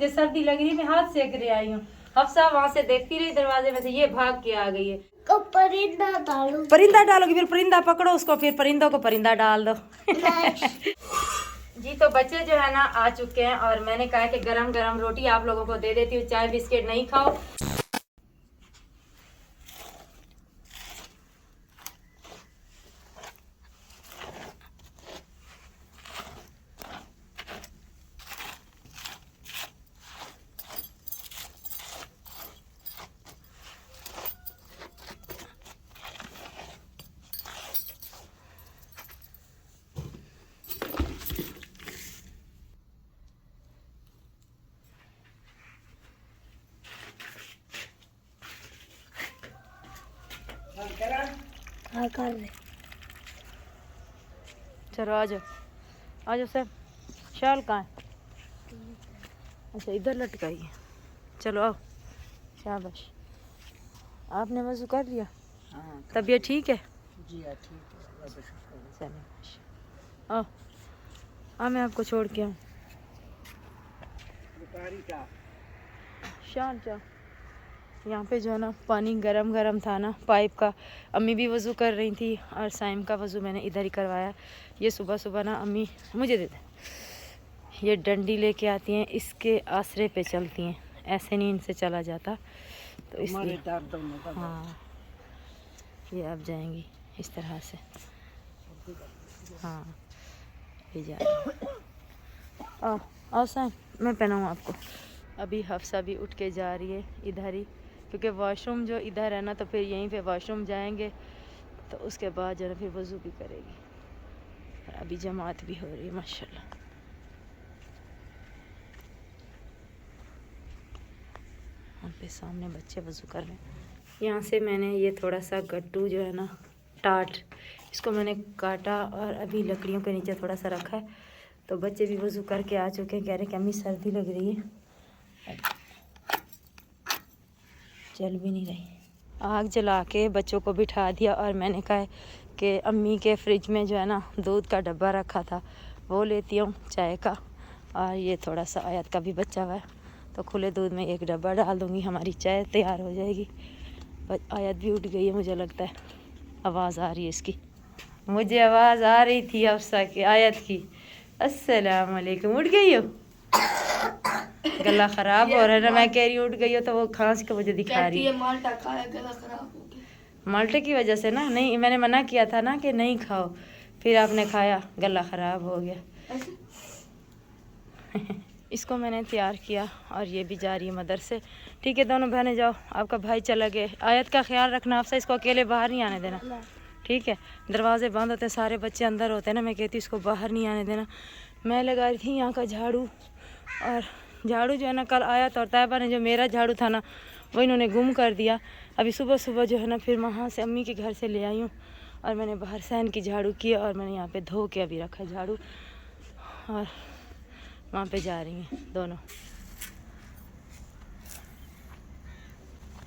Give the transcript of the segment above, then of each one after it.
मुझे सर्दी लग रही है, मैं हाथ सेक रही आई हूँ। हफ्सा वहाँ से देखती रही दरवाजे में से, ये भाग के आ गई है। तो परिंदा डालो, परिंदा डालोगी, फिर परिंदा पकड़ो उसको, फिर परिंदों को परिंदा डाल दो। जी तो बच्चे जो है ना आ चुके हैं और मैंने कहा कि गरम गरम रोटी आप लोगों को दे देती हूँ, चाय बिस्किट नहीं खाओ। हाँ कर रहे। चलो आ जाओ, आ जाओ सर। शाल कहाँ है? अच्छा इधर लटकाई है। चलो आओ, शाबाश। आपने वज़ू कर लिया? हाँ तबीयत ठीक है? जी हाँ ठीक है। चलो आओ, हाँ मैं आपको छोड़ के आऊँ। शाल जाओ। यहाँ पे जो है ना पानी गरम गरम था ना पाइप का, अम्मी भी वज़ू कर रही थी और साइम का वज़ू मैंने इधर ही करवाया। ये सुबह सुबह ना अम्मी मुझे दे दे, ये डंडी लेके आती हैं, इसके आसरे पे चलती हैं, ऐसे नहीं इनसे चला जाता तो इसलिए। हाँ ये अब जाएंगी इस तरह से। हाँ ये जा आओ आओ साइम, मैं पहनाऊँ आपको। अभी हफ्सा भी उठ के जा रही है इधर ही, क्योंकि वॉशरूम जो इधर है ना तो फिर यहीं पे वॉशरूम जाएंगे तो उसके बाद जो है फिर वज़ू भी करेगी। और अभी जमात भी हो रही है माशाल्लाह। वहाँ पे सामने बच्चे वज़ू कर रहे हैं। यहाँ से मैंने ये थोड़ा सा गट्टू जो है ना टाट, इसको मैंने काटा और अभी लकड़ियों के नीचे थोड़ा सा रखा है। तो बच्चे भी वज़ू करके आ चुके हैं, कह रहे कि अम्मी सर्दी लग रही है, चल भी नहीं रही। आग जला के बच्चों को बिठा दिया और मैंने कहा कि अम्मी के फ्रिज में जो है ना दूध का डब्बा रखा था वो लेती हूँ चाय का, और ये थोड़ा सा आयत का भी बचा हुआ है तो खुले दूध में एक डब्बा डाल दूँगी, हमारी चाय तैयार हो जाएगी। पर आयत भी उठ गई है, मुझे लगता है आवाज़ आ रही है इसकी। मुझे आवाज़ आ रही थी हफ्सा की, आयत की। अस्सलाम वालेकुम। उठ गई हो? गला ख़राब हो रहा है ना, मैं कह रही हूँ उठ गई हो तो वो खांस के मुझे दिखा रही है। माल्टा खाया, गला खराब हो गया। माल्टे की वजह से ना? नहीं मैंने मना किया था ना कि नहीं खाओ, फिर आपने खाया, गला ख़राब हो गया। इसको मैंने तैयार किया और ये भी जा रही है मदरसे। ठीक है दोनों बहनें जाओ, आपका भाई चला गया। आयत का ख्याल रखना आपसे, इसको अकेले बाहर नहीं आने देना, ठीक है? दरवाजे बंद होते हैं, सारे बच्चे अंदर होते हैं ना, मैं कहती हूँ इसको बाहर नहीं आने देना। मैं लगा रही थी यहाँ का झाड़ू, और झाड़ू जो है ना कल आया था और तैयबा ने जो मेरा झाड़ू था ना वो इन्होंने गुम कर दिया। अभी सुबह सुबह जो है ना फिर वहाँ से अम्मी के घर से ले आई हूँ और मैंने बाहर सहन की झाड़ू किया और मैंने यहाँ पे धो के अभी रखा झाड़ू, और वहाँ पे जा रही हैं दोनों।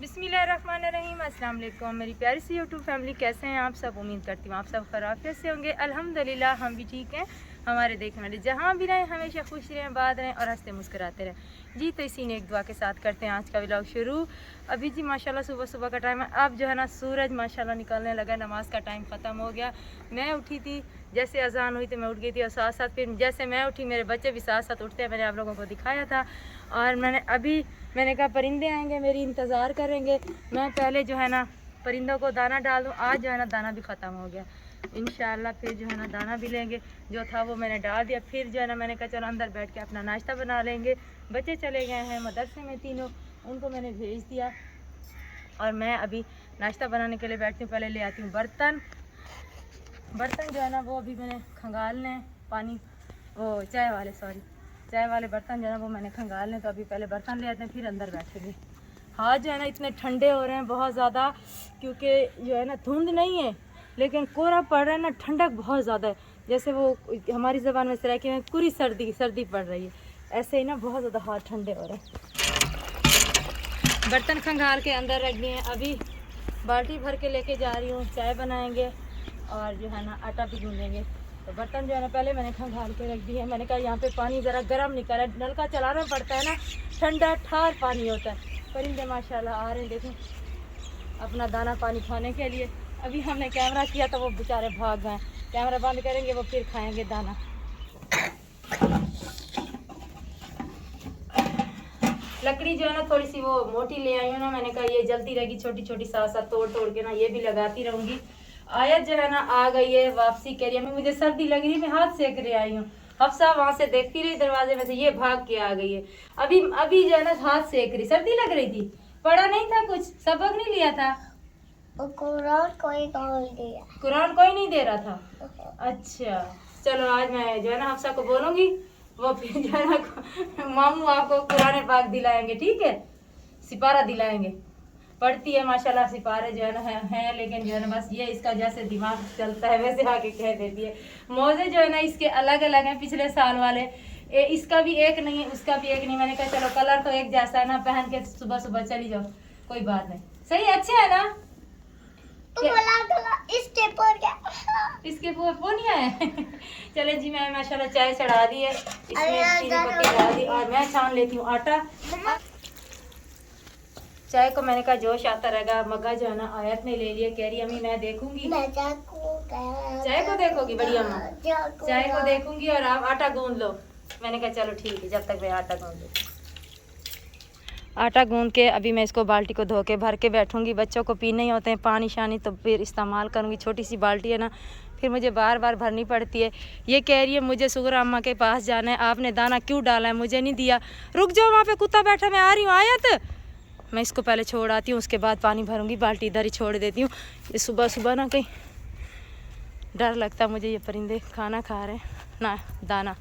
बिस्मिल्लाहिर्रहमानिर्रहीम, अस्सलाम वालेकुम मेरी प्यारी सी यूट्यूब फैमिली, कैसे हैं आप सब? उम्मीद करती हूँ आप सब खैरियत से होंगे। अल्हम्दुलिल्लाह हम भी ठीक हैं। हमारे देखने वाले जहाँ भी रहें हमेशा खुश रहें, बात रहें और हंसते मुस्कुराते रहें। जी तो इसी ने एक दुआ के साथ करते हैं आज का व्लॉग शुरू। अभी जी माशाल्लाह सुबह सुबह का टाइम है, अब जो है ना सूरज माशाल्लाह निकलने लगा, नमाज का टाइम ख़त्म हो गया। मैं उठी थी, जैसे अजान हुई तो मैं उठ गई थी और साथ साथ फिर जैसे मैं उठी मेरे बच्चे भी साथ साथ उठते हैं, मैंने आप लोगों को दिखाया था। और मैंने कहा परिंदे आएंगे मेरी इंतज़ार करेंगे, मैं पहले जो है ना परिंदों को दाना डाल दूँ। आज जो है ना दाना भी ख़त्म हो गया, इंशाल्लाह फिर जो है ना दाना भी लेंगे, जो था वो मैंने डाल दिया। फिर जो है ना मैंने कहा चलो अंदर बैठ के अपना नाश्ता बना लेंगे। बच्चे चले गए हैं मदरसे में तीनों, उनको मैंने भेज दिया और मैं अभी नाश्ता बनाने के लिए बैठती हूँ। पहले ले आती हूँ बर्तन जो है ना वो अभी मैंने खंगालने हैं, पानी वो चाय वाले बर्तन जो है ना वो मैंने खंगालने, तो अभी पहले बर्तन ले आते हैं फिर अंदर बैठेंगे। हाथ जो है ना इतने ठंडे हो रहे हैं बहुत ज़्यादा, क्योंकि जो है ना धुंध नहीं है लेकिन कोहरा पड़ रहा है ना, ठंडक बहुत ज़्यादा है, जैसे वो हमारी ज़बान में सराइकी में पूरी सर्दी पड़ रही है, ऐसे ही ना बहुत ज़्यादा हाथ ठंडे हो रहे हैं। बर्तन खंगाल के अंदर रख दिए हैं, अभी बाल्टी भर के लेके जा रही हूँ, चाय बनाएंगे और जो है ना आटा भी गूंदेंगे। तो बर्तन जो है ना पहले मैंने खंगाल के रख दी है। मैंने कहा यहाँ पे पानी ज़रा गर्म निकला है, नल का चलाना पड़ता है ना, ठंडा ठार पानी होता है। परिंदे माशाल्लाह आ रहे हैं, देखें अपना दाना पानी खाने के लिए। अभी हमने कैमरा किया तो वो बेचारे भाग गए। कैमरा बंद करेंगे वो फिर खाएंगे दाना। लकड़ी जो है ना थोड़ी सी वो मोटी ले आई हूँ ना, मैंने कहा ये जलती रहेगी, छोटी छोटी साथ साथ तोड़ तोड़ के ना ये भी लगाती रहूँगी। आयत जो है ना आ गई है, वापसी कह रही है मुझे सर्दी लग रही है, मैं हाथ सेक रही आई हूँ। हफ्सा वहाँ से देखती रही दरवाजे में से, ये भाग के आ गई है। अभी अभी जो है ना हाथ सेक रही, सर्दी लग रही थी, पढ़ा नहीं था कुछ, सबक नहीं लिया था, कुरान कोई नहीं दिया, कुरान कोई नहीं दे रहा था। अच्छा चलो आज मैं जो है ना हफ्सा को बोलूँगी, वो फिर जो है ना मामू आपको कुरान पाक दिलाएंगे, ठीक है, सिपारा दिलाएंगे। पढ़ती है माशाल्लाह, सिपारे जो है ना है लेकिन जो है ना बस ये इसका जैसे दिमाग चलता है वैसे आके कह देती है। मोजे जो है ना इसके अलग अलग हैं, पिछले साल वाले, इसका भी एक नहीं है, उसका भी एक नहीं। मैंने कहा चलो कलर तो एक जैसा है ना, पहन के सुबह सुबह चली जाओ, कोई बात नहीं, सही अच्छे है ना। इसके वो नहीं आए। चले जी मैं माशाल्लाह चाय चढ़ा दी है, इसमें चीनी पत्ती डाल दी और मैं छान लेती हूँ आटा। चाय को मैंने कहा जोश आता रहेगा। मग्गा जो है ना आयत ने ले लिया, कह रही अम्मी मैं देखूंगी। चाय को देखोगी बड़ी अम्मा, चाय को देखूंगी और आप आटा गूंद लो। मैंने कहा चलो ठीक है, जब तक मैं आटा गूंद लूँ। आटा गूंद के अभी मैं इसको बाल्टी को धो के भर के बैठूंगी। बच्चों को पीने ही होते हैं पानी शानी, तो फिर इस्तेमाल करूंगी। छोटी सी बाल्टी है ना, फिर मुझे बार बार भरनी पड़ती है। ये कह रही है मुझे सुगरा अम्मा के पास जाना है, आपने दाना क्यों डाला है, मुझे नहीं दिया। रुक जाओ, वहाँ पे कुत्ता बैठा, मैं आ रही हूँ आयत। मैं इसको पहले छोड़ आती हूँ, उसके बाद पानी भरूंगी। बाल्टी इधर ही छोड़ देती हूँ। ये सुबह सुबह ना कहीं डर लगता मुझे, ये परिंदे खाना खा रहे हैं ना दाना,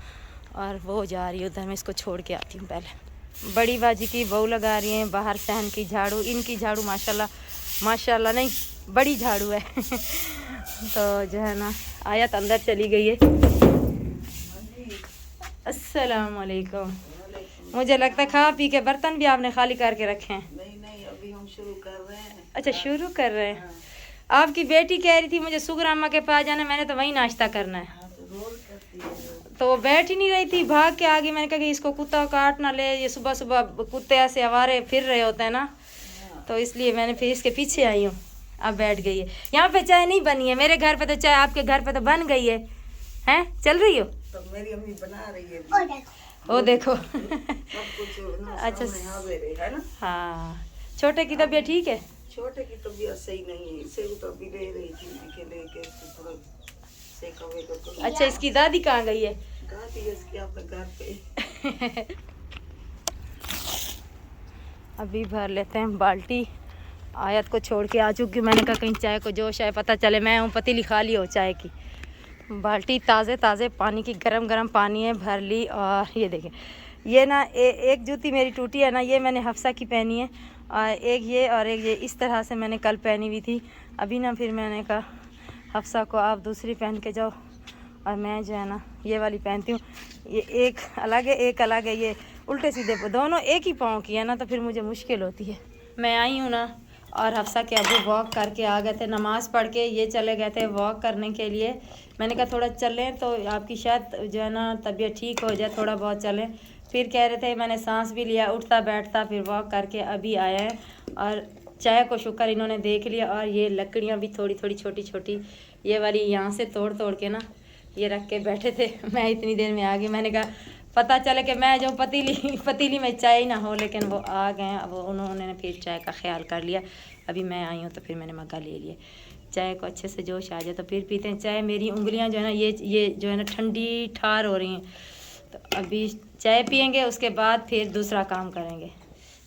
और वो जा रही है उधर। मैं इसको छोड़ के आती हूँ पहले। बड़ी बाजी की बहू लगा रही हैं बाहर सहन की झाड़ू। इनकी झाड़ू माशाल्लाह माशाल्लाह नहीं बड़ी झाड़ू है। तो जो है ना आयत अंदर चली गई है। अस्सलाम वालेकुम। मुझे लगता है खा पी के बर्तन भी आपने खाली करके रखे हैं। नहीं अभी हम शुरू कर रहे हैं। अच्छा शुरू कर रहे हैं। आपकी बेटी कह रही थी मुझे सुगर अम्मा के पास जाना है, मैंने तो वहीं नाश्ता करना है। तो वो बैठ ही नहीं रही थी, भाग के आ गई। मैंने कहा कि इसको कुत्ता काट ना ले, ये सुबह सुबह कुत्ते ऐसे आवारे फिर रहे होते हैं ना, तो इसलिए मैंने फिर इसके पीछे आई हूँ। अब बैठ गई है। यहाँ पे चाय नहीं बनी है, मेरे घर पे तो चाय, आपके घर पे तो बन गई है। हैं चल रही हो? तो मेरी अम्मी बना रही है। ओ देखो। सब कुछ ना अच्छा हाजिर है ना। हाँ छोटे की तबीयत ठीक है? छोटे की तबीयत सही नहीं है, इसे तो अभी ले रही थी लेके थोड़ा सेका वेका तो। अच्छा इसकी दादी कहाँ गई है? दादी इसकी अपने घर पे। अभी भर लेते हैं बाल्टी। आयत को छोड़ के आ चुकी। मैंने कहा कहीं चाय को जोश आए, पता चले मैं हूँ पतीली खाली हो चाय की। बाल्टी ताज़े ताज़े पानी की, गरम गरम पानी है, भर ली। और ये देखें, ये ना एक जूती मेरी टूटी है ना, ये मैंने हफ्सा की पहनी है, और एक ये और एक ये, इस तरह से मैंने कल पहनी हुई थी। अभी ना फिर मैंने कहा हफ्सा को आप दूसरी पहन के जाओ, और मैं जो है ना ये वाली पहनती हूँ। ये एक अलग है एक अलग है, ये उल्टे सीधे दोनों एक ही पाँव की है ना, तो फिर मुझे मुश्किल होती है। मैं आई हूँ ना, और हफ्सा के अबू वॉक करके आ गए थे, नमाज़ पढ़ के ये चले गए थे वॉक करने के लिए। मैंने कहा थोड़ा चलें तो आपकी शायद जो है ना तबीयत ठीक हो जाए, थोड़ा बहुत चलें। फिर कह रहे थे, मैंने सांस भी लिया, उठता बैठता, फिर वॉक करके अभी आया है। और चाय को शुक्र इन्होंने देख लिया। और ये लकड़ियाँ भी थोड़ी थोड़ी छोटी छोटी, ये वाली यहाँ से तोड़ तोड़ के ना ये रख के बैठे थे। मैं इतनी देर में आ गई। मैंने कहा पता चले कि मैं जो पतीली में चाय ना हो, लेकिन वो आ गए। अब उन्होंने फिर चाय का ख्याल कर लिया। अभी मैं आई हूँ तो फिर मैंने मग्गा ले लिया। चाय को अच्छे से जोश आ जाए तो फिर पीते हैं चाय। मेरी उंगलियाँ जो है ना ये जो है ना ठंडी ठार हो रही हैं, तो अभी चाय पियेंगे, उसके बाद फिर दूसरा काम करेंगे।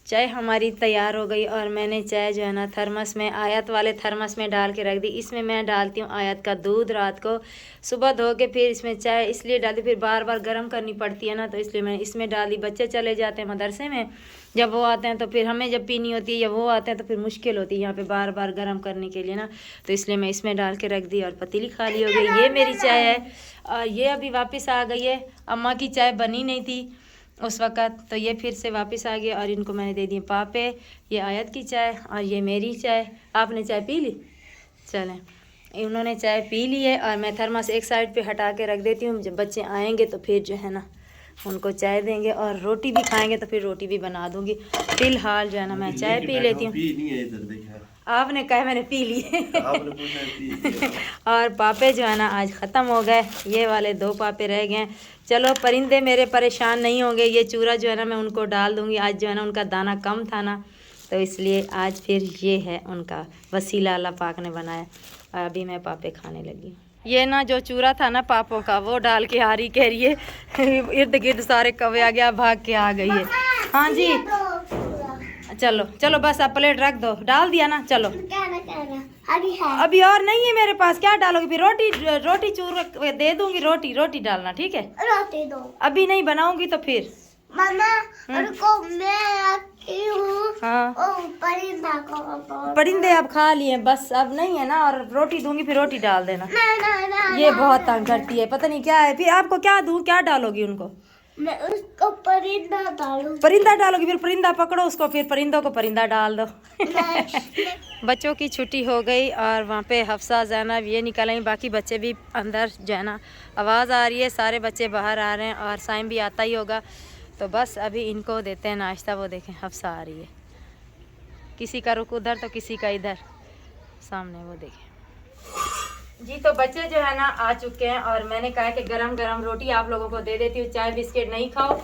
चाय हमारी तैयार हो गई, और मैंने चाय जो है ना थर्मस में, आयत वाले थर्मस में डाल के रख दी। इसमें मैं डालती हूँ आयत का दूध, रात को सुबह धो के फिर इसमें चाय इसलिए डालती, फिर बार बार गर्म करनी पड़ती है ना, तो इसलिए मैंने इसमें डाल दी। बच्चे चले जाते हैं मदरसे में, जब वो आते हैं तो फिर हमें जब पीनी होती है, या वो आते हैं तो फिर मुश्किल होती है यहाँ पे बार बार गर्म करने के लिए ना, तो इसलिए मैं इसमें डाल के रख दी। और पतीली खाली हो गई। ये मेरी चाय है, और ये अभी वापस आ गई है। अम्मा की चाय बनी नहीं थी उस वक़्त, तो ये फिर से वापस आ गया। और इनको मैंने दे दिए पापे। ये आयत की चाय और ये मेरी चाय। आपने चाय पी ली? चलें उन्होंने चाय पी ली है और मैं थर्मस एक साइड पे हटा के रख देती हूँ। जब बच्चे आएंगे तो फिर जो है ना उनको चाय देंगे और रोटी भी खाएंगे तो फिर रोटी भी बना दूँगी। फ़िलहाल जो है ना मैं चाय पी लेती हूँ। आपने कहा मैंने पी ली और पापे जो है ना आज ख़त्म हो गए, ये वाले 2 पापे रह गए। चलो परिंदे मेरे परेशान नहीं होंगे। ये चूरा जो है ना मैं उनको डाल दूँगी। आज जो है ना उनका दाना कम था ना, तो इसलिए आज फिर ये है उनका वसीला अल्लाह पाक ने बनाया। और अभी मैं पापे खाने लगी। ये ना जो चूरा था ना पापों का, वो डाल के आ रही, कह रही है इर्द गिर्द सारे कौवे आ गया, भाग के आ गई है। हाँ जी चलो चलो बस अब प्लेट रख दो, डाल दिया ना, चलो अभी और नहीं है मेरे पास, क्या डालोगी फिर? रोटी चूर दे दूंगी, रोटी डालना, ठीक है? रोटी दो। अभी नहीं बनाऊंगी तो फिर मामा रुको, मैं आती हूँ। हाँ परिंदा को परिंदे अब खा लिए, बस अब नहीं है ना, और रोटी दूंगी फिर रोटी डाल देना। ना ये बहुत तंग करती है, पता नहीं क्या है। फिर आपको क्या दूं, क्या डालोगी उनको? मैं उसको परिंदा डालूं। परिंदा डालोगी, फिर परिंदा पकड़ो उसको, फिर परिंदों को परिंदा डाल दो। बच्चों की छुट्टी हो गई और वहाँ पे हफ्सा ज़ैनब ये निकल आई, बाकी बच्चे भी अंदर जो है ना आवाज़ आ रही है, सारे बच्चे बाहर आ रहे हैं और साइम भी आता ही होगा। तो बस अभी इनको देते हैं नाश्ता। वो देखें हफ्सा आ रही है, किसी का रुख उधर तो किसी का इधर सामने, वो देखें जी। तो बच्चे जो है ना आ चुके हैं और मैंने कहा कि गरम गरम रोटी आप लोगों को दे देती हूँ। चाय बिस्किट नहीं खाओ,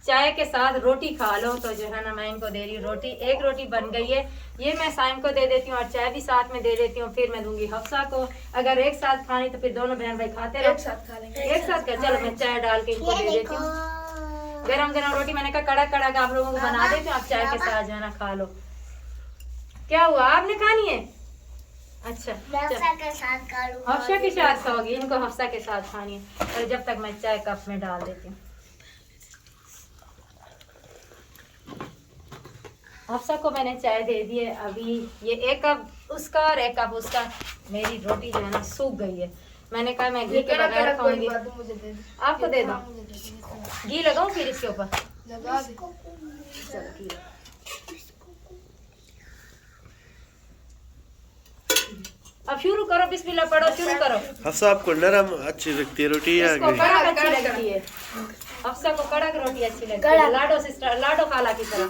चाय के साथ रोटी खा लो। तो जो है ना मैं इनको दे रही हूँ रोटी। एक रोटी बन गई है, ये मैं साइम को दे देती हूँ और चाय भी साथ में दे देती हूँ। फिर मैं दूंगी हफ्सा को। अगर एक साथ खानी तो फिर दोनों बहन भाई खाते रहो, एक साथ खा लेंगे, एक साथ कर। चलो मैं चाय डाल के इनको दे देती हूँ। गरम गरम रोटी मैंने कहा कड़क कड़क आप लोगों को बना देती हूँ, आप चाय के साथ जो है ना खा लो। क्या हुआ, आपने खानी है? अच्छा हफ्सा के साथ खाऊं। हफ्सा के साथ खाओगी, इनको हफ्सा के साथ खानी है। और जब तक मैं चाय कप में डाल देती हूँ। हफ्सा को मैंने चाय दे दी है। अभी ये 1 कप उसका और 1 कप उसका। मेरी रोटी जो है ना सूख गई है। मैंने कहा मैं घी के बगैर खाऊंगी। आपको दे दो, घी लगाऊं फिर इसके ऊपर? लगा दे। चलो घी अब शुरू करो, बिस्मिल्लाह पढ़ो, शुरू करो। हफ्सा आपको नरम अच्छी लगती है रोटी या इसको कड़क अच्छी लगती है। हफ्सा को कड़क रोटी अच्छी लगती है, लाडो सिस्टर, लाडो खाला की तरह।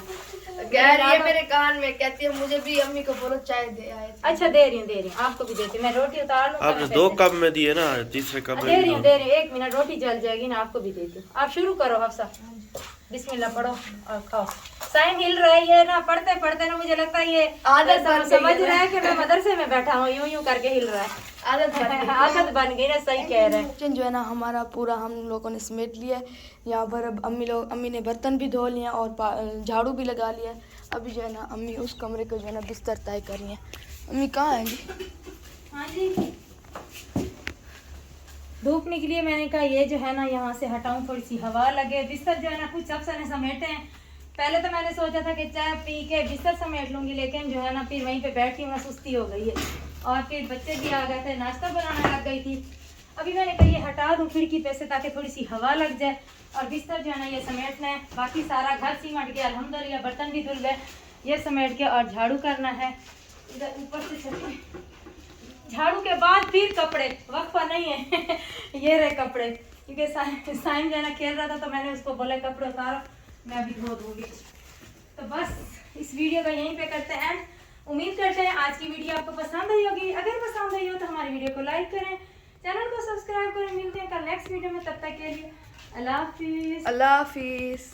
यार ये मेरे कान में कहती है मुझे भी अम्मी को बोलो चाय दे आए। अच्छा दे रही हूँ, आपको भी देती हूँ। मैं रोटी उतार लूँ। आपने 2 कप में दिए ना, तीसरे कप में दे रही हूँ 1 मिनट, रोटी जल जाएगी ना, आपको भी देती हूँ। आप शुरू करो हफ्सा, बिस्मिल्लाह पढ़ो और खाओ। साइम हिल रहा है ये ना, पढ़ते पढ़ते ना मुझे लगता है ये आदत समझ रहा है कि मैं मदरसे में बैठा हूँ, यूं करके हिल रहा है। आदत बन गई ना, सही कह रहे हैं। किचन जो है ना हमारा पूरा हम लोगों ने समेट लिया है। यहाँ पर अब अम्मी ने बर्तन भी धो लिए और झाड़ू भी लगा लिया है। अभी जो है ना अम्मी उस कमरे को जो है ना बिस्तर तय कर रही हैं। अम्मी कहाँ हैं जी? हाँ जी, धूप निकली है, मैंने कहा ये जो है ना यहाँ से हटाऊं, थोड़ी सी हवा लगे। बिस्तर जो है ना कुछ अफसर ने समेटे हैं। पहले तो मैंने सोचा था कि चाय पी के बिस्तर समेट लूंगी, लेकिन जो है ना फिर वहीं पे बैठी हूँ, सुस्ती हो गई है। और फिर बच्चे भी आ गए थे, नाश्ता बनाने लग गई थी। अभी मैंने कहा ये हटा दूँ खिड़की पे से, ताकि थोड़ी सी हवा लग जाए। और बिस्तर जो है ना ये समेटना है। बाकी सारा घर सीमट गया अल्हम्दुलिल्लाह, बर्तन भी धुल गए। ये समेट के और झाड़ू करना है। इधर ऊपर से चलते, झाड़ू के बाद फिर कपड़े, वक्फा नहीं है। ये रहे कपड़े, क्योंकि साइम जो है ना खेल रहा था, तो मैंने उसको बोला कपड़े उतारो, मैं भी धो दूंगी। तो बस इस वीडियो का यहीं पे करते हैं। उम्मीद करते हैं आज की वीडियो आपको पसंद आई होगी। अगर पसंद आई हो तो हमारी वीडियो को लाइक करें, चैनल को सब्सक्राइब करें। मिलते हैं कल नेक्स्ट वीडियो में, तब तक के लिए अल्लाह हाफिज़। अल्लाह हाफिज़।